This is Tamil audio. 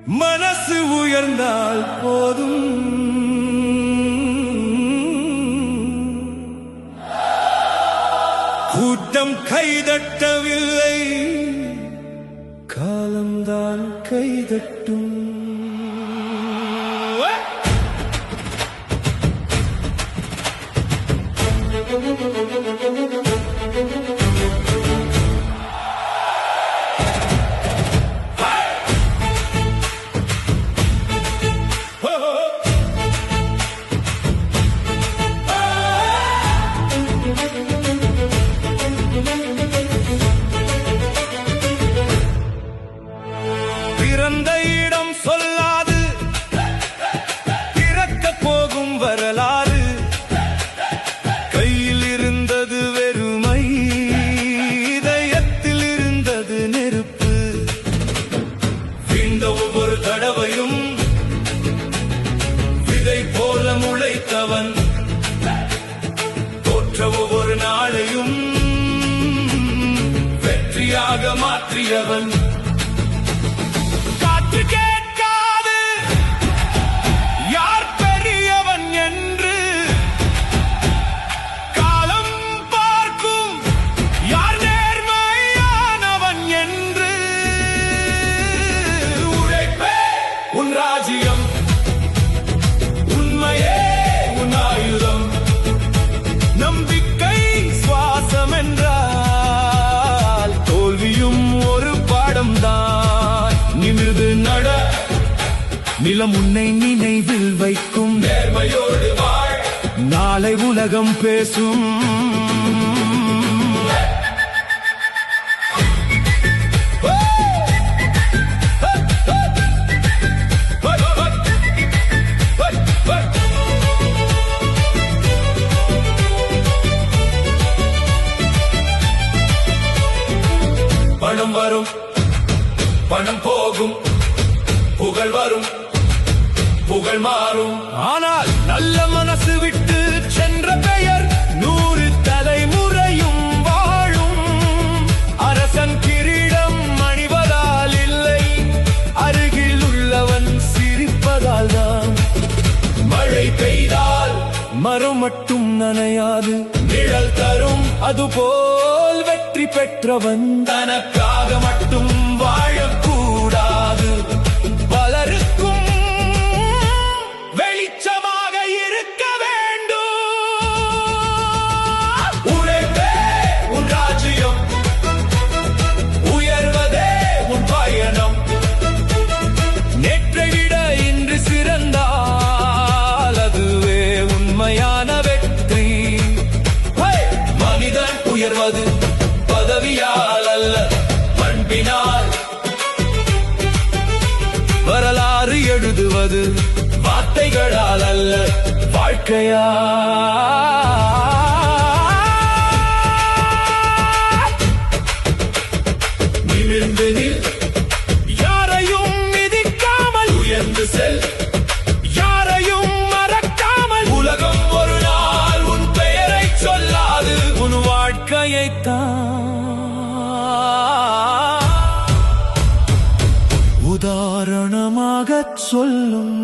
மனசு உயர்ந்தால் போதும், கூட்டம் கைதட்டவில்லை, காலம்தான் கைதட்டும். பிறந்த இடம் சொல்லாது பிறக்க போகும் வரலாறு, கையில் இருந்தது வெறுமை, இதயத்தில் இருந்தது நெருப்பு. வீழ்ந்த ஒவ்வொரு தடவையும் விதை போல முளைத்தவன், தோற்ற ஒவ்வொரு நாளையும் வெற்றியாக மாற்றியவன். கேட்காது யார் பெரியவன் என்று, காலம் பார்க்கும் யார் நேர்மையானவன் என்று. உழைப்பே உன் ராஜ்யம், உண்மையே உன் ஆயுதம், நம்பிக்கை சுவாசம் என்றால் தோல்வியும் ஒரு பாடம்தான். நிமிர்ந்து நட, நிலம் உன்னை நினைவில் வைக்கும், நேர்மையோடு வாழ், நாளை உலகம் பேசும். பணம் வரும், பணம் போகும், புகழ் வரும், புகழ் மாறும். ஆனால் நல்ல மனசு விட்டு சென்ற பெயர் 100 தலைமுறையும் வாழும். அரசன் கிரீடம் அணிவதால் இல்லை, அருகில் உள்ளவன் சிரிப்பதால் தான். மழை பெய்தால் மரம் மட்டும் நனையாது, நிழல் தரும். அதுபோல் வெற்றி பெற்றவன் தனக்காக மட்டும் வாழக்கூடாது, பலருக்கும் வெளிச்சமாக இருக்க வேண்டும். உழைப்பே உன் ராஜ்யம், உயர்வதே உன் பயணம். நேற்றை விட இன்று சிறந்தால் அதுவே உண்மையான வெற்றி. மனிதன் உயர்வது பதவியால் அல்ல, பண்பினால். வரலாறு எழுதுவது வார்த்தைகளால் அல்ல, வாழ்க்கையா. நிமிர்ந்து நில், யாரையும் மிதிக்காமல் உயர்ந்து செல், யாரையும் மறக்காமல். உலகம் ஒரு நாள் உன் பெயரை சொல்லாது, உன் வாழ்க்கையைத்தான் உதாரணமாகச் சொல்லும்.